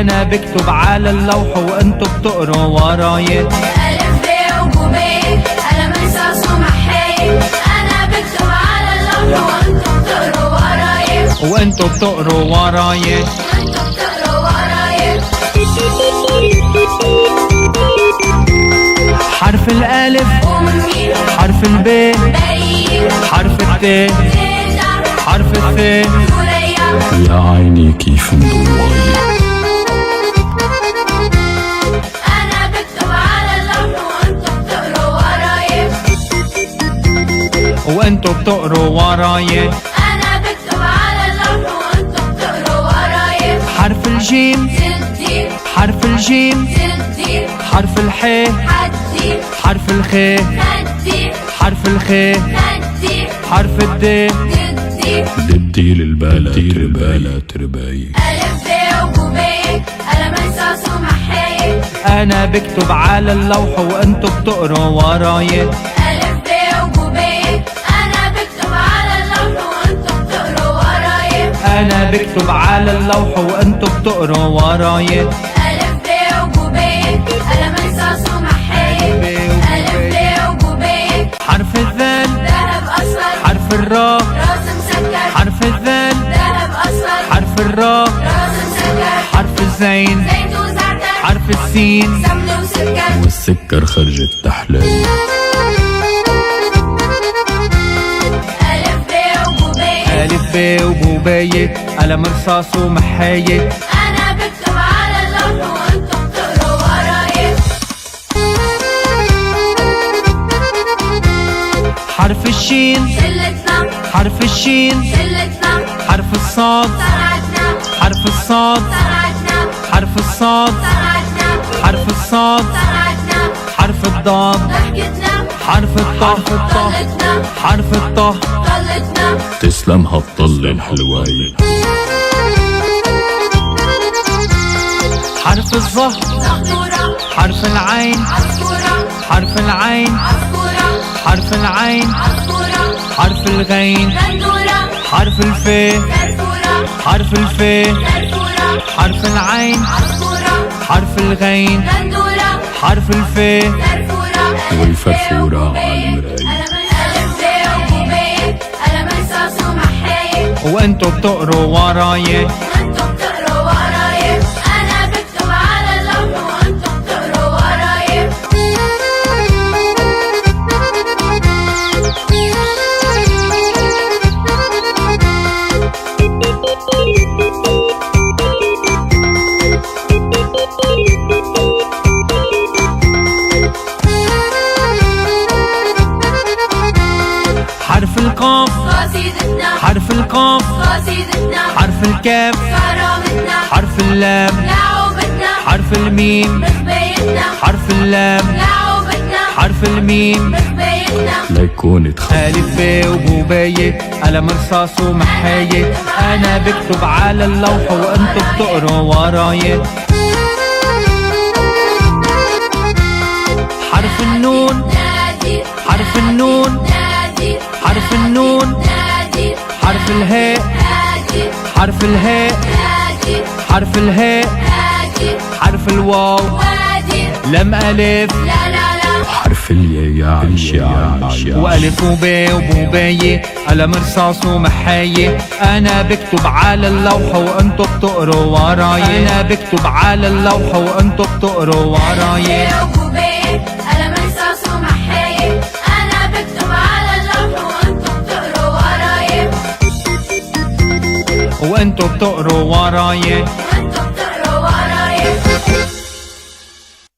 انا بكتب على اللوح وانتو بتقروا وراي. ألف ب وبوبيه قلم رصاص ومحاية، أنا بكتب على اللوح وأنتوا بتقروا ورايا. وانتو بتقروا وراي. وأنتوا بتقروا ورايا. حرف الألف، أمي حرف الب، بريء، حرف الت، زينة حرف الث. ثريا. يا عيني كيف مضواي. أنا بكتب على اللوح وأنتوا بتقروا ورايا. وانتو بتقروا وراي. أنا بكتب على اللوح وأنتوا بتقروا ورايا. حرف الجيم، زدي حرف الجيم، زدي حرف الح، حدي حرف الخ، خدي حرف الخ، خدي حرف الد. ضدي. بدي للبلا ترباي. ألف ب وبوبيه قلم رصاص ومحاية، انا بكتب على اللوح وانتو بتقروا وراي. ألف ب وبوبيه أنا بكتب على اللوح وأنتوا بتقروا ورايا. انا بكتب على اللوح وانتو بتقروا وراي. ألف ب وبوبيه قلم رصاص ومحاية، ألف ب وبوبيه حرف الذال، ذهب أصفر، حرف الراء، راس مسكر. حرف الذال، ذهب أصفر، حرف الراء، راس مسكر. حرف الزين، زيت وزعتر، حرف السين. سمن وسكر. والسكر خرجت تحلال. ألف ب وبوبيه ألف ب وبوبية قلم رصاص ومحاية. أنا بكتب على اللوح وأنتوا بتقروا ورايا. حرف الشين، شلتنا حرف الشين، شلتنا حرف الصاد، صرعتنا حرف الصاد، صرعتنا حرف الصاد، صرعتنا حرف الصاد، صرعتنا. حرف الضاد، ضحكتنا حرف الطه، طلتنا حرف الطه. طلتنا. تسلم هالطل الحلواي. حرف الظه، زغطورة حرف العين، عصفورة حرف العين، عصفورة حرف العين، عصفورة. حرف الغين، غندورة حرف الف، فرفورة حرف الف، فرفورة. حرف العين، عصفورة حرف الغين، غندورة حرف الف. فرفورة. والفرفورة على المراية. ألف ب وبوبيه قلم رصاص ومحاية، وانتو بتقروا وراي. وأنتوا بتقروا ورايا. أنا بكتب على اللوح وأنتوا بتقروا ورايا. حرف القاف، قصيدتنا حرف القاف، قصيدتنا حرف الكاف، كرامتنا حرف اللام، لعوبتنا حرف الميم، بخبايتنا حرف اللام، لعوبتنا حرف الميم. بخبايتنا. ليكون تخاف. ألف ب وبوبية قلم رصاص ومحاية. أنا بكتب على اللوح وأنتو بتقروا وراي. حرف النون، نادي حرف النون، نادي حرف النون، نادي حرف الهاء، هادي حرف الهاء، هادي حرف الهاء، هادي. حرف الواو، وادي لم ألف، لا لا لا. حرف الياء يا عيشي. وألف وب وبوبية قلم رصاص ومحاية. أنا بكتب على اللوح وأنتو بتقروا وراي. أنا بكتب على اللوح وأنتو بتقروا وراي. وبوبيه قلم رصاص ومحاية، أنا بكتب على اللوح وأنتوا بتقروا ورايا. وأنتو بتقروا وراي.